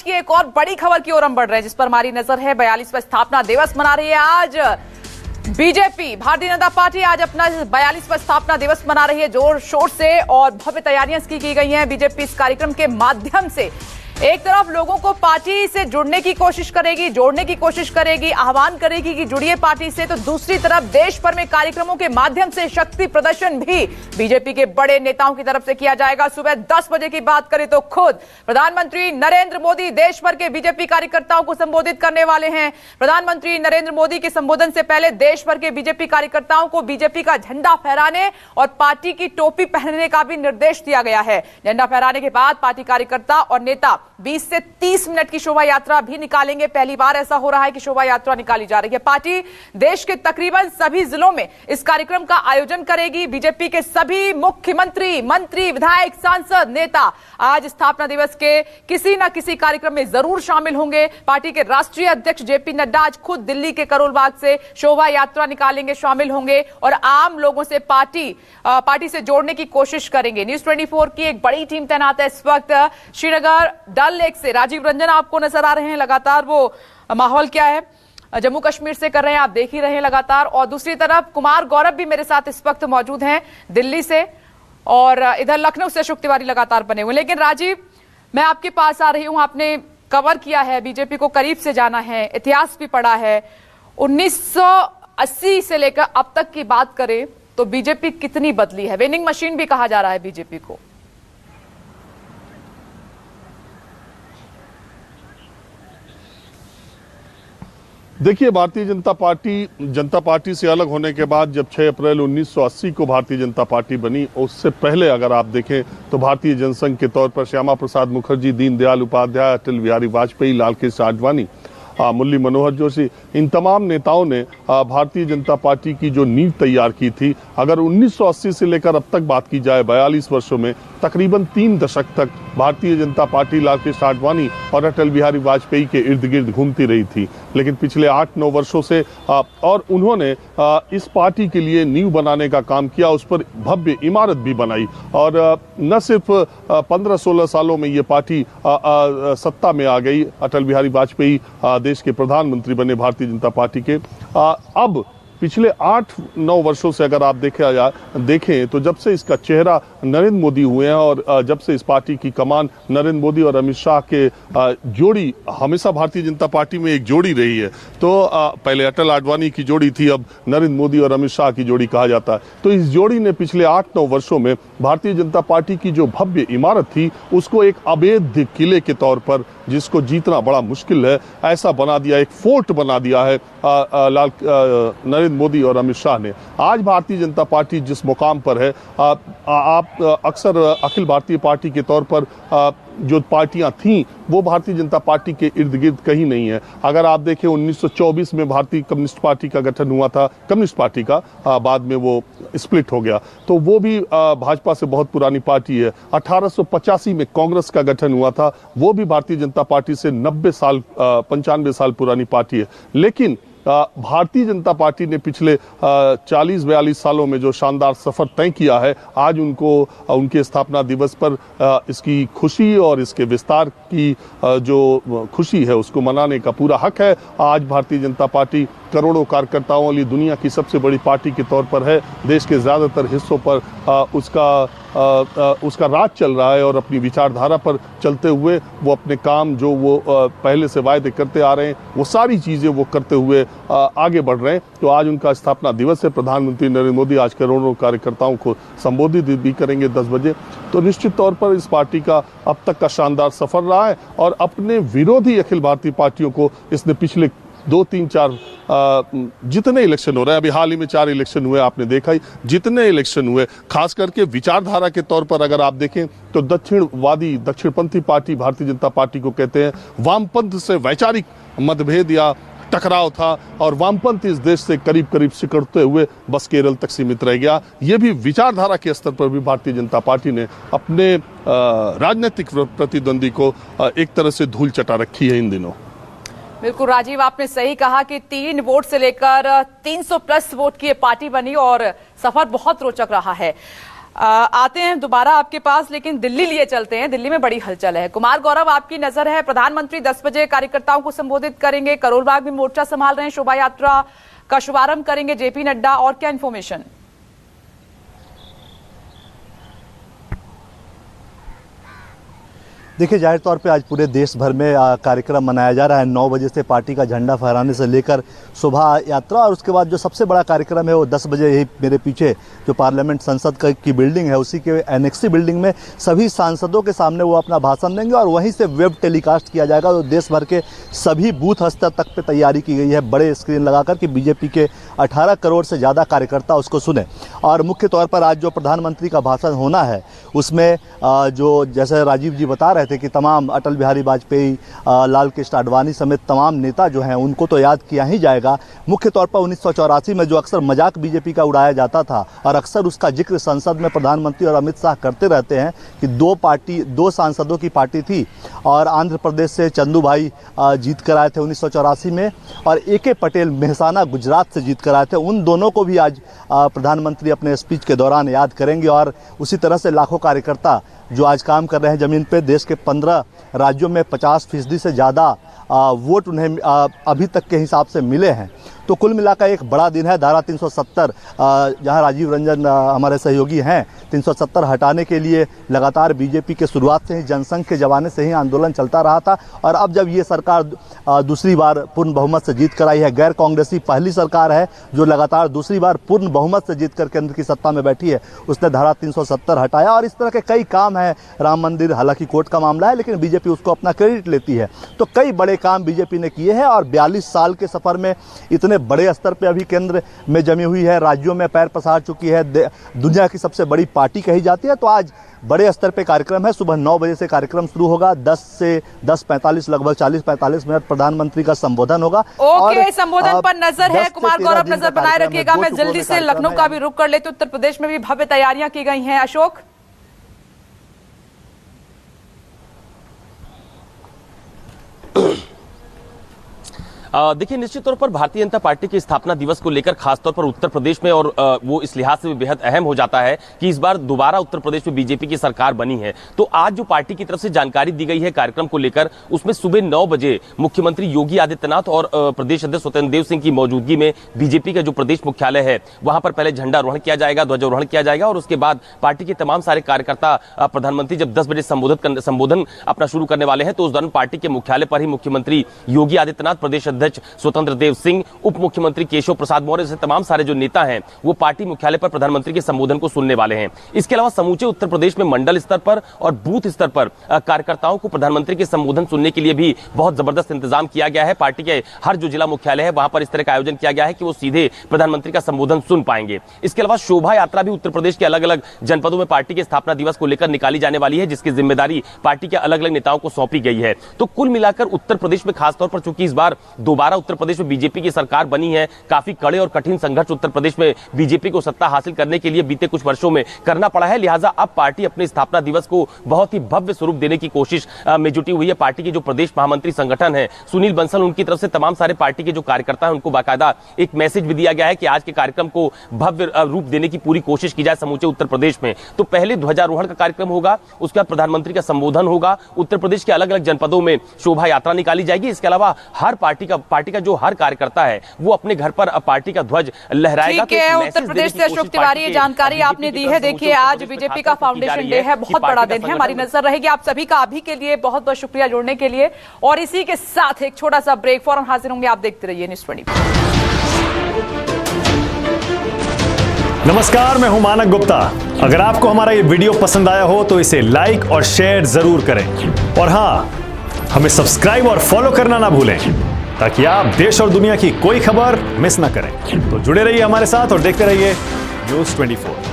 की एक और बड़ी खबर की ओर हम बढ़ रहे हैं, जिस पर हमारी नजर है। 42वां स्थापना दिवस मना रही है आज बीजेपी। भारतीय जनता पार्टी आज अपना 42वां स्थापना दिवस मना रही है जोर शोर से और भव्य तैयारियां की गई हैं। बीजेपी इस कार्यक्रम के माध्यम से एक तरफ लोगों को पार्टी से जुड़ने की कोशिश करेगी, जोड़ने की कोशिश करेगी, आह्वान करेगी कि जुड़िए पार्टी से, तो दूसरी तरफ देश भर में कार्यक्रमों के माध्यम से शक्ति प्रदर्शन भी बीजेपी के बड़े नेताओं की तरफ से किया जाएगा। सुबह 10 बजे की बात करें तो खुद प्रधानमंत्री नरेंद्र मोदी देश भर के बीजेपी कार्यकर्ताओं को संबोधित करने वाले हैं। प्रधानमंत्री नरेंद्र मोदी के संबोधन से पहले देश भर के बीजेपी कार्यकर्ताओं को बीजेपी का झंडा फहराने और पार्टी की टोपी पहनने का भी निर्देश दिया गया है। झंडा फहराने के बाद पार्टी कार्यकर्ता और नेता 20 से 30 मिनट की शोभा यात्रा भी निकालेंगे। पहली बार ऐसा हो रहा है कि शोभा यात्रा निकाली जा रही है। पार्टी देश के तकरीबन सभी जिलों में इस कार्यक्रम का आयोजन करेगी। बीजेपी के सभी मुख्यमंत्री, मंत्री, विधायक, सांसद, नेता आज स्थापना दिवस के किसी न किसी कार्यक्रम में जरूर शामिल होंगे। पार्टी के राष्ट्रीय अध्यक्ष जेपी नड्डा आज खुद दिल्ली के करोल बाग से शोभा यात्रा निकालेंगे, शामिल होंगे और आम लोगों से पार्टी से जोड़ने की कोशिश करेंगे। न्यूज़ 24 की एक बड़ी टीम तैनात है इस वक्त श्रीनगर डल लेक से। राजीव रंजन आपको नजर आ रहे हैं, लगातार वो माहौल क्या है जम्मू कश्मीर से कर रहे हैं, आप देख ही रहे हैं लगातार। और दूसरी तरफ कुमार गौरव भी मेरे साथ इस वक्त मौजूद हैं दिल्ली से, और इधर लखनऊ से अशोक तिवारी लगातार बने हुए। लेकिन राजीव, मैं आपके पास आ रही हूं, आपने कवर किया है, बीजेपी को करीब से जाना है, इतिहास भी पढ़ा है। 1980 से लेकर अब तक की बात करें तो बीजेपी कितनी बदली है? विनिंग मशीन भी कहा जा रहा है बीजेपी को। देखिए, भारतीय जनता पार्टी से अलग होने के बाद जब 6 अप्रैल 1980 को भारतीय जनता पार्टी बनी, उससे पहले अगर आप देखें तो भारतीय जनसंघ के तौर पर श्यामा प्रसाद मुखर्जी, दीनदयाल उपाध्याय, अटल बिहारी वाजपेयी, लाल कृष्ण आडवाणी, मुरली मनोहर जोशी, इन तमाम नेताओं ने भारतीय जनता पार्टी की जो नींव तैयार की थी, अगर 1980 से लेकर अब तक बात की जाए 42 वर्षों में, तकरीबन 3 दशक तक भारतीय जनता पार्टी लाल कृष्ण आडवाणी और अटल बिहारी वाजपेयी के इर्द गिर्द घूमती रही थी। लेकिन पिछले 8-9 वर्षों से और उन्होंने इस पार्टी के लिए नींव बनाने का काम किया, उस पर भव्य इमारत भी बनाई और न सिर्फ 15-16 सालों में ये पार्टी सत्ता में आ गई, अटल बिहारी वाजपेयी देश के प्रधानमंत्री बने भारतीय जनता पार्टी के। अब पिछले 8-9 वर्षों से अगर आप देखें तो जब से इसका चेहरा नरेंद्र मोदी हुए हैं और जब से इस पार्टी की कमान नरेंद्र मोदी और अमित शाह के जोड़ी हमेशा भारतीय जनता पार्टी में एक जोड़ी रही है। तो पहले अटल आडवाणी की जोड़ी थी, अब नरेंद्र मोदी और अमित शाह की जोड़ी कहा जाता है। तो इस जोड़ी ने पिछले 8-9 वर्षों में भारतीय जनता पार्टी की जो भव्य इमारत थी उसको एक अभेद्य किले के तौर पर, जिसको जीतना बड़ा मुश्किल है, ऐसा बना दिया, एक फोर्ट बना दिया है नरेंद्र मोदी और अमित शाह ने। आज भारतीय जनता पार्टी जिस मुकाम पर है, आप अक्सर अखिल भारतीय पार्टी के तौर पर जो पार्टियां थीं वो भारतीय जनता पार्टी के इर्द गिर्द कहीं नहीं है। अगर आप देखें 1924 में भारतीय कम्युनिस्ट पार्टी का गठन हुआ था, कम्युनिस्ट पार्टी का, बाद में वो स्प्लिट हो गया, तो वो भी भाजपा से बहुत पुरानी पार्टी है। 1885 में कांग्रेस का गठन हुआ था, वो भी भारतीय जनता पार्टी से 95 साल पुरानी पार्टी है। लेकिन भारतीय जनता पार्टी ने पिछले 40-42 सालों में जो शानदार सफर तय किया है, आज उनको उनके स्थापना दिवस पर इसकी खुशी और इसके विस्तार की जो खुशी है उसको मनाने का पूरा हक है। आज भारतीय जनता पार्टी करोड़ों कार्यकर्ताओं वाली दुनिया की सबसे बड़ी पार्टी के तौर पर है। देश के ज्यादातर हिस्सों पर उसका राज चल रहा है और अपनी विचारधारा पर चलते हुए वो अपने काम जो वो पहले से वायदे करते आ रहे हैं वो सारी चीजें वो करते हुए आगे बढ़ रहे हैं। तो आज उनका स्थापना दिवस है। प्रधानमंत्री नरेंद्र मोदी आज करोड़ों कार्यकर्ताओं को संबोधित भी करेंगे 10 बजे। तो निश्चित तौर पर इस पार्टी का अब तक का शानदार सफर रहा है और अपने विरोधी अखिल भारतीय पार्टियों को इसने पिछले 2-3-4 जितने इलेक्शन हो रहे हैं, अभी हाल ही में 4 इलेक्शन हुए, आपने देखा ही, जितने इलेक्शन हुए, खास करके विचारधारा के तौर पर अगर आप देखें तो दक्षिणपंथी पार्टी भारतीय जनता पार्टी को कहते हैं। वामपंथ से वैचारिक मतभेद या टकराव था और वामपंथ इस देश से करीब करीब सिकुड़ते हुए बस केरल तक सीमित रह गया। ये भी विचारधारा के स्तर पर भी भारतीय जनता पार्टी ने अपने राजनीतिक प्रतिद्वंदी को एक तरह से धूल चटा रखी है इन दिनों। बिल्कुल राजीव, आपने सही कहा कि 3 वोट से लेकर 300 प्लस वोट की ये पार्टी बनी और सफर बहुत रोचक रहा है। आते हैं दोबारा आपके पास, लेकिन दिल्ली लिए चलते हैं। दिल्ली में बड़ी हलचल है। कुमार गौरव, आपकी नजर है, प्रधानमंत्री 10 बजे कार्यकर्ताओं को संबोधित करेंगे, करोल बाग में मोर्चा संभाल रहे हैं, शोभा यात्रा का शुभारंभ करेंगे जेपी नड्डा, और क्या इंफॉर्मेशन? देखिए, जाहिर तौर पे आज पूरे देश भर में कार्यक्रम मनाया जा रहा है। 9 बजे से पार्टी का झंडा फहराने से लेकर शोभा यात्रा, और उसके बाद जो सबसे बड़ा कार्यक्रम है वो 10 बजे यही मेरे पीछे जो पार्लियामेंट संसद की बिल्डिंग है उसी के एनेक्सी बिल्डिंग में सभी सांसदों के सामने वो अपना भाषण देंगे और वहीं से वेब टेलीकास्ट किया जाएगा। तो देश भर के सभी बूथ स्तर तक पे तैयारी की गई है, बड़े स्क्रीन लगाकर कि बीजेपी के 18 करोड़ से ज़्यादा कार्यकर्ता उसको सुने। और मुख्य तौर पर आज जो प्रधानमंत्री का भाषण होना है उसमें जो जैसे राजीव जी बता रहे थे कि तमाम अटल बिहारी वाजपेयी, लाल कृष्ण आडवाणी समेत तमाम नेता जो हैं उनको तो याद किया ही जाएगा। मुख्य तौर पर 1984 में जो अक्सर मजाक बीजेपी का उड़ाया जाता था और अक्सर उसका जिक्र संसद में प्रधानमंत्री और अमित शाह करते रहते हैं कि दो सांसदों की पार्टी थी और आंध्र प्रदेश से चंदू भाई जीत कर आए थे 1984 में, और ए.के. पटेल मेहसाना गुजरात से जीत कर आए थे। उन दोनों को भी आज प्रधानमंत्री अपने स्पीच के दौरान याद करेंगे। और उसी तरह से लाखों कार्यकर्ता जो आज काम कर रहे हैं ज़मीन पे, देश के 15 राज्यों में 50% से ज़्यादा वोट उन्हें अभी तक के हिसाब से मिले हैं। तो कुल मिलाकर एक बड़ा दिन है। धारा 370 जहां राजीव रंजन हमारे सहयोगी हैं, 370 हटाने के लिए लगातार बीजेपी के शुरुआत से ही जनसंघ के जमाने से ही आंदोलन चलता रहा था। और अब जब ये सरकार दूसरी बार पूर्ण बहुमत से जीत कर आई है, गैर कांग्रेसी पहली सरकार है जो लगातार दूसरी बार पूर्ण बहुमत से जीत कर केंद्र की सत्ता में बैठी है, उसने धारा 370 हटाया। और इस तरह के कई काम हैं। राम मंदिर हालांकि कोर्ट का मामला है लेकिन बीजेपी उसको अपना क्रेडिट लेती है। तो कई बड़े काम बीजेपी ने किए हैं और 42 साल के सफर में इतने बड़े स्तर पे अभी केंद्र में जमी हुई है, राज्यों में पैर पसार चुकी है, दुनिया की सबसे बड़ी पार्टी कही जाती है। तो आज बड़े स्तर पे कार्यक्रम है। सुबह 9 बजे से कार्यक्रम शुरू होगा। 10 से 10:45 लगभग 40-45 मिनट प्रधानमंत्री का संबोधन होगा। ओके, संबोधन पर नजर है। कुमार गौरव, नजर बनाए रखिएगा। मैं जल्दी से लखनऊ का भी रुख कर लेती हूँ। उत्तर प्रदेश में भी भव्य तैयारियां की गई हैं। अशोक, देखिए, निश्चित तौर पर भारतीय जनता पार्टी के स्थापना दिवस को लेकर खासतौर पर उत्तर प्रदेश में, और वो इस लिहाज से भी बेहद अहम हो जाता है कि इस बार दोबारा उत्तर प्रदेश में बीजेपी की सरकार बनी है। तो आज जो पार्टी की तरफ से जानकारी दी गई है कार्यक्रम को लेकर, उसमें सुबह 9 बजे मुख्यमंत्री योगी आदित्यनाथ और प्रदेश अध्यक्ष स्वतंत्र देव सिंह की मौजूदगी में बीजेपी का जो प्रदेश मुख्यालय है वहां पर पहले झंडारोहण किया जाएगा, ध्वजारोहण किया जाएगा, और उसके बाद पार्टी के तमाम सारे कार्यकर्ता प्रधानमंत्री जब 10 बजे संबोधन अपना शुरू करने वाले हैं तो उस दौरान पार्टी के मुख्यालय पर ही मुख्यमंत्री योगी आदित्यनाथ, प्रदेश स्वतंत्र देव सिंह, उप मुख्यमंत्री केशव प्रसाद मौर्य से तमाम सारे जो नेता हैं वो पार्टी मुख्यालय पर प्रधानमंत्री के संबोधन को सुनने वाले हैं। इसके अलावा समूचे उत्तर प्रदेश में मंडल स्तर पर और बूथ स्तर पर कार्यकर्ताओं को प्रधानमंत्री के संबोधन सुनने के लिए भी बहुत जबरदस्त इंतजाम किया गया है। पार्टी के हर जो जिला मुख्यालय है वहां पर इस तरह का आयोजन किया गया है कि वो सीधे प्रधानमंत्री का संबोधन सुन पाएंगे। इसके अलावा शोभा यात्रा भी उत्तर प्रदेश के अलग अलग जनपदों में पार्टी के स्थापना दिवस को लेकर निकाली जाने वाली है, जिसकी जिम्मेदारी पार्टी के अलग अलग नेताओं को सौंपी गई है। तो कुल मिलाकर उत्तर प्रदेश में खासतौर पर चूंकि इस बार दोबारा उत्तर प्रदेश में बीजेपी की सरकार बनी है, काफी कड़े और कठिन संघर्ष उत्तर प्रदेश में बीजेपी को सत्ता हासिल करने के लिए बीते कुछ वर्षों में करना पड़ा है। लिहाजा अब पार्टी अपने स्थापना दिवस को बहुत ही भव्य स्वरूप देने की कोशिश में जुटी हुई है। पार्टी के जो प्रदेश महामंत्री संगठन है सुनील बंसल, उनकी तरफ से तमाम सारे पार्टी के जो कार्यकर्ता हैं उनको बाकायदा एक मैसेज भी दिया गया है कि आज के कार्यक्रम को भव्य रूप देने की पूरी कोशिश की जाए समूचे उत्तर प्रदेश में। तो पहले ध्वजारोहण का कार्यक्रम होगा, उसके बाद प्रधानमंत्री का संबोधन होगा, उत्तर प्रदेश के अलग अलग जनपदों में शोभा यात्रा निकाली जाएगी। इसके अलावा हर पार्टी का जो हर कार्यकर्ता है वो अपने घर पर पार्टी का ध्वज लहराएगा। ठीक है, उत्तर प्रदेश से अशोक तिवारी, ये जानकारी आपने दी है। देखिए, आज बीजेपी का फाउंडेशन डे है, बहुत बड़ा दिन है। हमारी नजर रहेगी आप सभी का अभी के लिए। बहुत बहुत शुक्रिया जुड़ने के लिए। और इसी के साथ एक छोटा सा ब्रेक, फौरन हाजिर होंगे। आप देखते रहिए न्यूज़ 24। नमस्कार, मैं हूं मानक गुप्ता। अगर आपको हमारा ये वीडियो पसंद आया हो तो इसे लाइक और शेयर जरूर करें, और हां, हमें सब्सक्राइब और फॉलो करना ना भूलें ताकि आप देश और दुनिया की कोई खबर मिस ना करें। तो जुड़े रहिए हमारे साथ और देखते रहिए न्यूज़ 24।